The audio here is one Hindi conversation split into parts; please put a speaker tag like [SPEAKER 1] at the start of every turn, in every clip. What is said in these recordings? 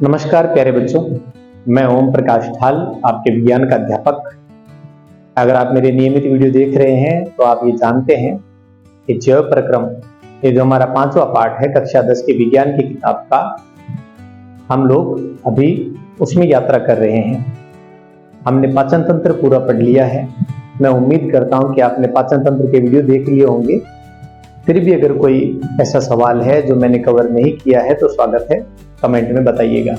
[SPEAKER 1] नमस्कार प्यारे बच्चों, मैं ओम प्रकाश ढाल, आपके विज्ञान का अध्यापक। अगर आप मेरे नियमित वीडियो देख रहे हैं तो आप ये जानते हैं कि जैव प्रक्रम, ये जो हमारा 5वां पाठ है कक्षा 10 के विज्ञान की किताब का, हम लोग अभी उसमें यात्रा कर रहे हैं। हमने पाचन तंत्र पूरा पढ़ लिया है। मैं उम्मीद करता हूं कि आपने पाचन तंत्र के वीडियो देख लिए होंगे। फिर भी अगर कोई ऐसा सवाल है जो मैंने कवर नहीं किया है तो स्वागत है, कमेंट में बताइएगा।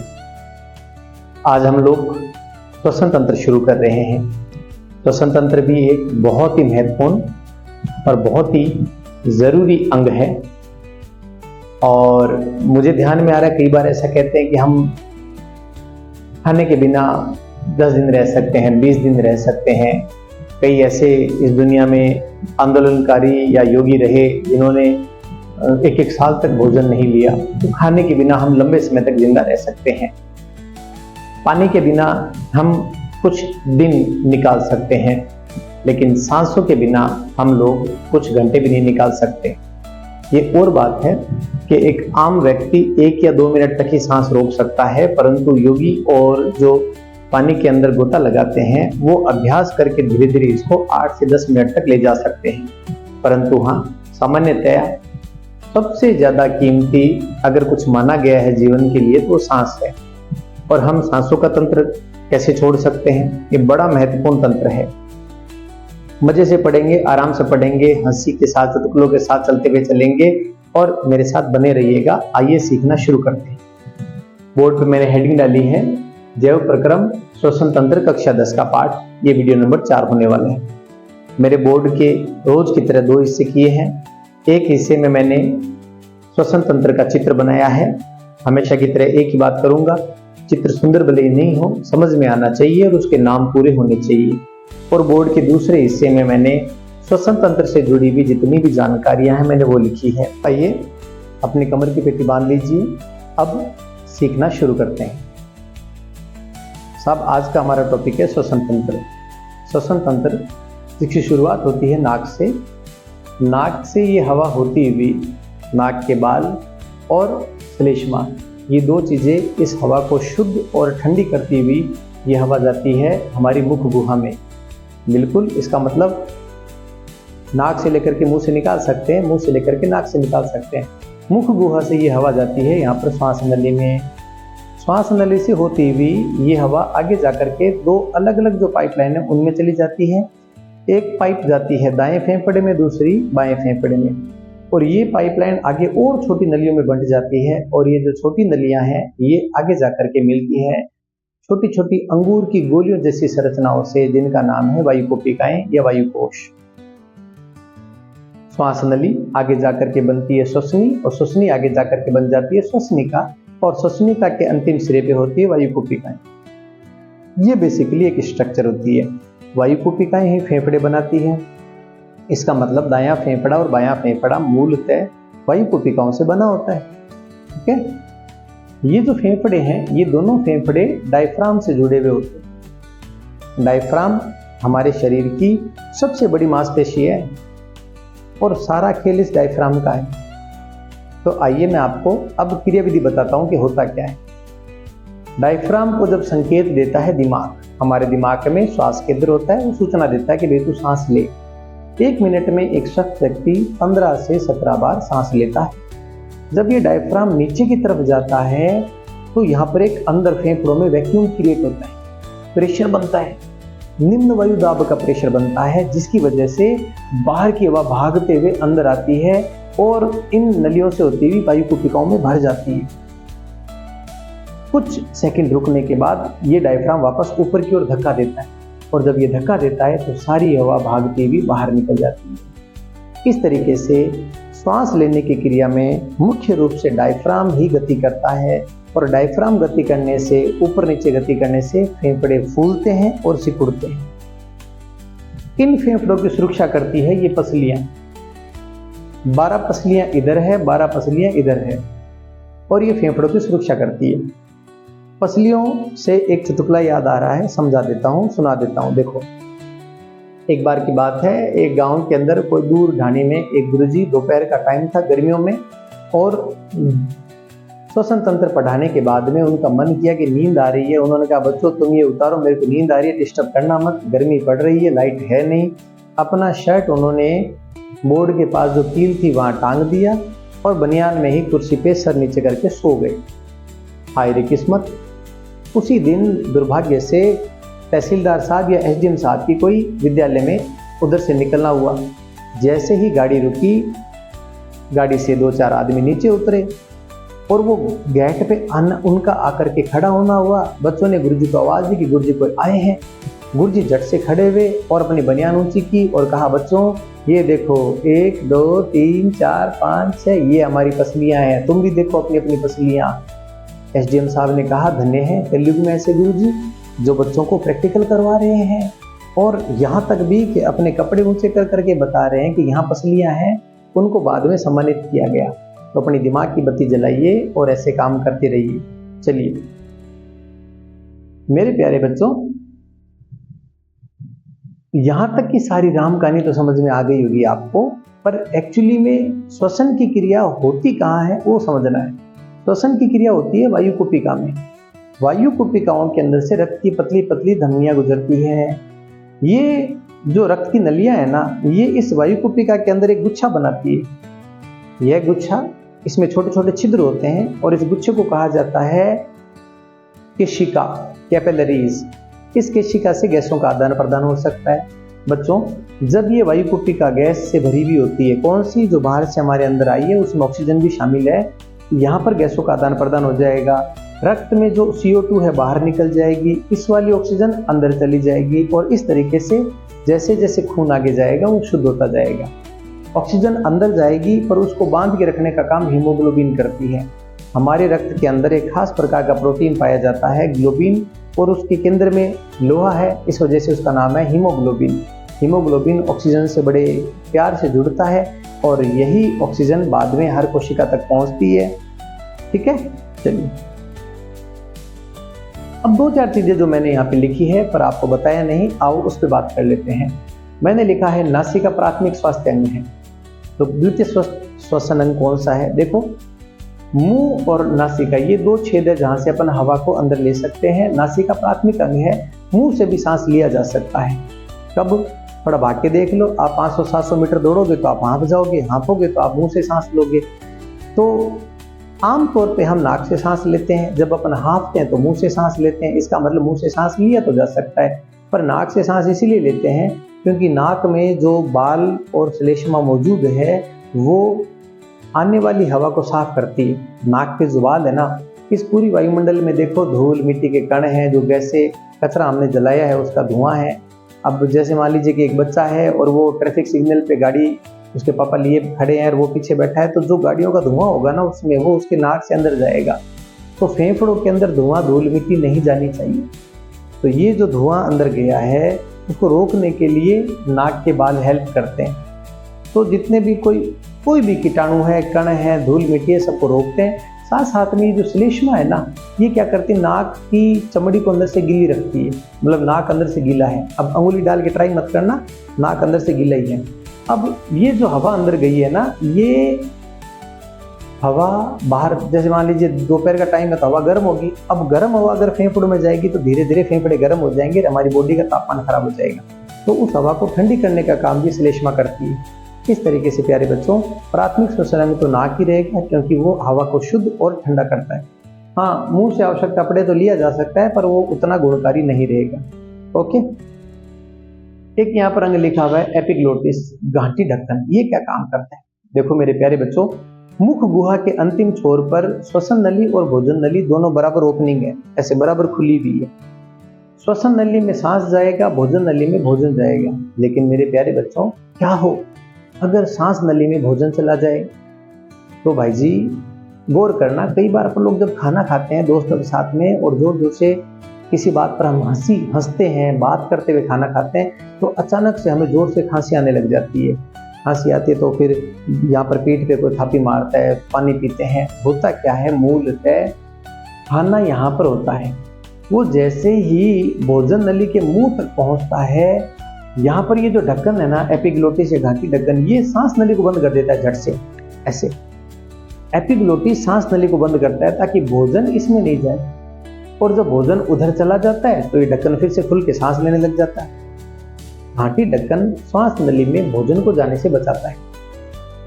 [SPEAKER 1] आज हम लोग श्वसन तंत्र शुरू कर रहे हैं। श्वसन तंत्र भी एक बहुत ही महत्वपूर्ण और बहुत ही जरूरी अंग है। और मुझे ध्यान में आ रहा है, कई बार ऐसा कहते हैं कि हम खाने के बिना 10 दिन रह सकते हैं, 20 दिन रह सकते हैं। कई ऐसे इस दुनिया में आंदोलनकारी या योगी रहे जिन्होंने एक साल तक भोजन नहीं लिया। तो खाने के बिना हम लंबे समय तक जिंदा रह सकते हैं। पानी के बिना हम कुछ दिन निकाल सकते हैं, लेकिन सांसों के बिना हम लोग कुछ घंटे भी नहीं निकाल सकते। ये और बात है कि एक आम व्यक्ति 1 या 2 मिनट तक ही सांस रोक सकता है, परंतु योगी और जो पानी के अंदर गोता लगाते हैं वो अभ्यास करके धीरे धीरे इसको 8 से 10 मिनट तक ले जा सकते हैं। परंतु हाँ, सामान्यतया सबसे ज्यादा कीमती अगर कुछ माना गया है जीवन के लिए तो वो सांस है। और हम सांसों का तंत्र कैसे छोड़ सकते हैं? ये बड़ा महत्वपूर्ण तंत्र है। मजे से पढ़ेंगे, आराम से पढ़ेंगे, हंसी के साथ, चुटकुलों के साथ चलते हुए चलेंगे और मेरे साथ बने रहिएगा। आइए सीखना शुरू करते हैं। बोर्ड पे मैंने हेडिंग डाली है, जैव प्रक्रम श्वसन तंत्र कक्षा 10 का पाठ। ये वीडियो नंबर 4 होने वाला है। मेरे बोर्ड के रोज की तरह 2 हिस्से किए हैं। एक हिस्से में मैंने श्वसन तंत्र का चित्र बनाया है। हमेशा की तरह एक ही बात करूंगा, चित्र सुंदर भले ही नहीं हो, समझ में आना चाहिए और उसके नाम पूरे होने चाहिए। और बोर्ड के दूसरे हिस्से में मैंने श्वसन तंत्र से जुड़ी हुई जितनी भी जानकारियां हैं मैंने वो लिखी है। आइए अपनी कमर की पेटी बांध लीजिए, अब सीखना शुरू करते हैं। साहब, आज का हमारा टॉपिक है श्वसन तंत्र। श्वसन तंत्र जिसकी शुरुआत होती है नाक से। नाक से ये हवा होती हुई नाक के बाल और श्लेष्मा, ये 2 चीजें इस हवा को शुद्ध और ठंडी करती हुई ये हवा जाती है हमारी मुख गुहा में। बिल्कुल, इसका मतलब नाक से लेकर के मुंह से निकाल सकते हैं, मुंह से लेकर के नाक से निकाल सकते हैं। मुख गुहा से ये हवा जाती है यहाँ पर श्वास नली में। श्वास नली से होती हुई ये हवा आगे जाकर के 2 अलग अलग जो पाइपलाइन है उनमें चली जाती है। एक पाइप जाती है दाएं फेफड़े में, दूसरी बाएं फेफड़े में। और ये पाइपलाइन आगे और छोटी नलियों में बंट जाती है। और ये जो छोटी नलियां हैं ये आगे जाकर के मिलती है छोटी छोटी अंगूर की गोलियों जैसी संरचनाओं से, जिनका नाम है वायुकोशिकाएं या वायुकोश। श्वास नली आगे जाकर के बनती है श्वसनी, और श्वसनी आगे जाकर के बन जाती है श्वसनिका, और श्वसनिका के अंतिम सिरे पे होती है वायुकोशिकाएं। ये बेसिकली एक स्ट्रक्चर होती है। वायुकोशिकाएं ही फेफड़े बनाती हैं। इसका मतलब दायां फेफड़ा और बायां फेफड़ा मूलतः वायुकोशिकाओं से बना होता है। ठीक है, ये जो फेफड़े हैं ये दोनों फेफड़े डायफ्राम से जुड़े हुए होते हैं। डायफ्राम हमारे शरीर की सबसे बड़ी मांसपेशी है और सारा खेल इस डायफ्राम का है। तो आइए मैं आपको अब क्रियाविधि बताता हूं कि होता क्या है। डायफ्राम को जब संकेत देता है दिमाग, हमारे दिमाग में श्वास केंद्र होता है, वो सूचना देता है कि भाई तू सांस ले। 1 मिनट में एक शख्स व्यक्ति 15 से 17 बार सांस लेता है। जब ये डायफ्राम नीचे की तरफ जाता है तो यहाँ पर एक अंदर फेफड़ों में वैक्यूम क्रिएट होता है, प्रेशर बनता है, निम्न वायु दाब का प्रेशर बनता है, जिसकी वजह से बाहर की हवा भागते हुए अंदर आती है और इन नलियों से होती हुई वायुकोशिकाओं में भर जाती है। कुछ सेकंड रुकने के बाद ये डायफ्राम वापस ऊपर की ओर धक्का देता है, और जब ये धक्का देता है तो सारी हवा भागती हुई बाहर निकल जाती है। इस तरीके से श्वास लेने की क्रिया में मुख्य रूप से डायफ्राम ही गति करता है, और डायफ्राम गति करने से, ऊपर नीचे गति करने से फेफड़े फूलते हैं और सिकुड़ते हैं। इन फेफड़ों की सुरक्षा करती है ये पसलियां। 12 पसलियां इधर है, 12 पसलियां इधर है, और ये फेफड़ों की सुरक्षा करती है। पसलियों से एक चुटकुला याद आ रहा है, समझा देता हूँ, सुना देता हूँ। देखो, एक बार की बात है, एक गांव के अंदर कोई दूर ढाणी में एक गुरुजी, दोपहर का टाइम था गर्मियों में, और श्वसन तंत्र पढ़ाने के बाद में उनका मन किया कि नींद आ रही है। उन्होंने कहा बच्चों तुम ये उतारो, मेरे को नींद आ रही है, डिस्टर्ब करना मत, गर्मी पड़ रही है, लाइट है नहीं। अपना शर्ट उन्होंने बोर्ड के पास जो कील थी वहां टांग दिया और बनियान में ही कुर्सी पे सर नीचे करके सो गए। हाय रे किस्मत। उसी दिन दुर्भाग्य से तहसीलदार साहब या एसडीएम साहब की कोई विद्यालय में उधर से निकलना हुआ। जैसे ही गाड़ी रुकी, गाड़ी से 2-4 आदमी नीचे उतरे और वो गेट पे उनका आकर के खड़ा होना हुआ। बच्चों ने गुरुजी को आवाज दी कि गुरुजी कोई आए हैं। गुरुजी झट से खड़े हुए और अपनी बनियान ऊंची की और कहा बच्चों ये देखो 1 2 3 4 5 6 ये हमारी पसलियां हैं, तुम भी देखो अपनी अपनी पसलियां। एसडीएम साहब ने कहा धन्य है कलयुग में ऐसे गुरुजी जो बच्चों को प्रैक्टिकल करवा रहे हैं और यहाँ तक भी कि अपने कपड़े ऊंचे कर करके बता रहे हैं कि यहाँ पसलियां हैं। उनको बाद में सम्मानित किया गया। तो अपनी दिमाग की बत्ती जलाइए और ऐसे काम करते रहिए। चलिए मेरे प्यारे बच्चों, यहां तक की सारी राम कहानी तो समझ में आ गई होगी आपको, पर एक्चुअली में श्वसन की क्रिया होती कहाँ है वो समझना है। श्वसन की क्रिया होती है वायु कुपिका में। वायु कुपिकाओं के अंदर से रक्त की पतली पतली धमनियां गुजरती है। ये जो रक्त की नलियां है ना, ये इस वायु कुपिका के अंदर एक गुच्छा बनाती है। यह गुच्छा, इसमें छोटे छोटे छिद्र होते हैं और इस गुच्छे को कहा जाता है केशिका, कैपिलरीज। इस केशिका से गैसों का आदान प्रदान हो सकता है। बच्चों जब ये वायु कुपिका गैस से भरी हुई होती है, कौन सी जो बाहर से हमारे अंदर आई है उसमें ऑक्सीजन भी शामिल है, यहाँ पर गैसों का आदान प्रदान हो जाएगा। रक्त में जो CO2 है बाहर निकल जाएगी, इस वाली ऑक्सीजन अंदर चली जाएगी और इस तरीके से जैसे जैसे खून आगे जाएगा वो शुद्ध होता जाएगा। ऑक्सीजन अंदर जाएगी पर उसको बांध के रखने का काम हीमोग्लोबिन करती है। हमारे रक्त के अंदर एक खास प्रकार का प्रोटीन पाया जाता है ग्लोबिन, और उसके केंद्र में लोहा है, इस वजह से उसका नाम है हीमोग्लोबिन। हीमोग्लोबिन ऑक्सीजन से बड़े प्यार से जुड़ता है और यही ऑक्सीजन बाद में हर कोशिका तक पहुंचती है। ठीक है, चलिए अब 2-4 चीजें जो मैंने यहाँ पे लिखी है पर आपको बताया नहीं, आओ उस पर बात कर लेते हैं। मैंने लिखा है नासिका प्राथमिक स्वास्थ्य अंग है। तो द्वितीय श्वसन अंग कौन सा है? देखो मुंह और नासिका ये 2 छेद है जहां से अपन हवा को अंदर ले सकते हैं। नासिका प्राथमिक अंग है, मुंह से भी सांस लिया जा सकता है। कब? थोड़ा भाग के देख लो, आप 500-700 मीटर दौड़ोगे तो आप हाँफ जाओगे, हाँफोगे तो आप मुंह से सांस लोगे। तो आमतौर पे हम नाक से सांस लेते हैं, जब अपन हाँफते हैं तो मुंह से सांस लेते हैं। इसका मतलब मुंह से सांस लिया तो जा सकता है, पर नाक से सांस इसीलिए लेते हैं क्योंकि नाक में जो बाल और श्लेष्मा मौजूद है वो आने वाली हवा को साफ करती है। नाक के जो बाल है ना, इस पूरी वायुमंडल में देखो धूल मिट्टी के कण हैं, जो गैसें कचरा हमने जलाया है उसका धुआं है। अब जैसे मान लीजिए कि एक बच्चा है और वो ट्रैफिक सिग्नल पे गाड़ी उसके पापा लिए खड़े हैं और वो पीछे बैठा है, तो जो गाड़ियों का धुआं होगा ना उसमें वो उसके नाक से अंदर जाएगा। तो फेफड़ों के अंदर धुआं धूल मिट्टी नहीं जानी चाहिए। तो ये जो धुआं अंदर गया है उसको रोकने के लिए नाक के बाल हेल्प करते हैं। तो जितने भी कोई भी कीटाणु है, कण है, धूल मिट्टी है, सबको रोकते हैं। साथ साथ में जो श्लेष्मा है ना, ये क्या करती है, नाक की चमड़ी को अंदर से गीली रखती है। मतलब नाक अंदर से गीला है, अब अंगुली डाल के ट्राई मत करना, नाक अंदर से गीला ही है। अब ये जो हवा अंदर गई है ना, ये हवा बाहर, जैसे मान लीजिए दोपहर का टाइम है तो हवा गर्म होगी। अब गर्म हवा अगर फेफड़ों में जाएगी तो धीरे धीरे फेफड़े गर्म हो जाएंगे और हमारी बॉडी का तापमान खराब हो जाएगा। तो उस हवा को ठंडी करने का काम भी श्लेष्मा करती है। इस तरीके से प्यारे बच्चों, प्राथमिक श्वसन अंग तो नाक ही रहेगा क्योंकि वो हवा को शुद्ध और ठंडा करता है। हाँ, मुंह से आवश्यकता पड़े तो लिया जा सकता है पर वो उतना गुणकारी नहीं रहेगा। ओके, एक यहाँ पर अंग लिखा हुआ है एपिग्लोटिस, गांठी ढक्कन। ये क्या काम करता है? देखो मेरे प्यारे बच्चों, मुख गुहा के अंतिम छोर पर श्वसन नली और भोजन नली दोनों बराबर ओपनिंग है, ऐसे बराबर खुली हुई है। श्वसन नली में सांस जाएगा, भोजन नली में भोजन जाएगा। लेकिन मेरे प्यारे बच्चों, क्या हो अगर सांस नली में भोजन चला जाए? तो भाई जी गौर करना, कई बार अपन लोग जब खाना खाते हैं दोस्तों के साथ में और जोर जोर से किसी बात पर हम हंसते हैं, बात करते हुए खाना खाते हैं, तो अचानक से हमें जोर से खांसी आने लग जाती है। खांसी आती है तो फिर यहाँ पर पीठ पे कोई थापी मारता है, पानी पीते हैं। होता क्या है, मूलतः खाना यहाँ पर होता है। वो जैसे ही भोजन नली के मुंह तक पहुँचता है, यहाँ पर ये जो ढक्कन है ना, एपिग्लोटिस या घाटी ढक्कन, ये सांस नली को बंद कर देता है झट से। एपिग्लोटिस सांस नली को बंद करता है ताकि भोजन इसमें नहीं जाए, और जब भोजन उधर चला जाता है तो ये ढक्कन फिर से खुल के सांस लेने लग जाता है। घाटी ढक्कन श्वास नली में भोजन को जाने से बचाता है,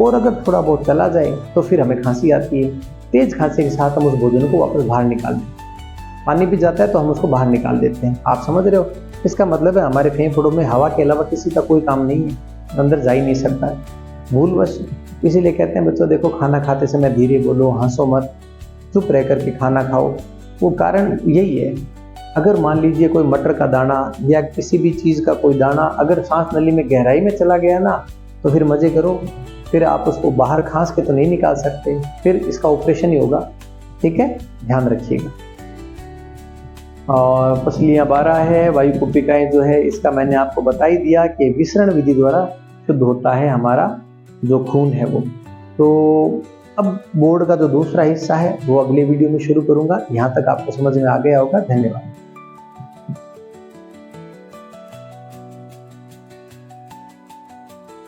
[SPEAKER 1] और अगर थोड़ा बहुत चला जाए तो फिर हमें खांसी आती है। तेज खांसी के साथ हम उस भोजन को वापस बाहर निकाल देते हैं। पानी भी जाता है तो हम उसको बाहर निकाल देते हैं। आप समझ रहे हो? इसका मतलब है हमारे फेफड़ों में हवा के अलावा किसी का कोई काम नहीं है, अंदर जा ही नहीं सकता है भूलवश। इसीलिए कहते हैं बच्चों देखो, खाना खाते समय धीरे बोलो, हंसो मत, चुप रह करके खाना खाओ। वो कारण यही है। अगर मान लीजिए कोई मटर का दाना या किसी भी चीज़ का कोई दाना अगर सांस नली में गहराई में चला गया ना, तो फिर मजे करो, फिर आप उसको बाहर खांस के तो नहीं निकाल सकते, फिर इसका ऑपरेशन ही होगा। ठीक है, ध्यान रखिएगा। और पसलियाँ 12 है, वायु कुपिकाएं जो है, इसका मैंने आपको बता ही दिया कि विसरण विधि द्वारा शुद्ध होता है हमारा जो खून है वो। तो अब बोर्ड का जो दूसरा हिस्सा है वो अगले वीडियो में शुरू करूंगा। यहाँ तक आपको समझ में आ गया होगा। धन्यवाद।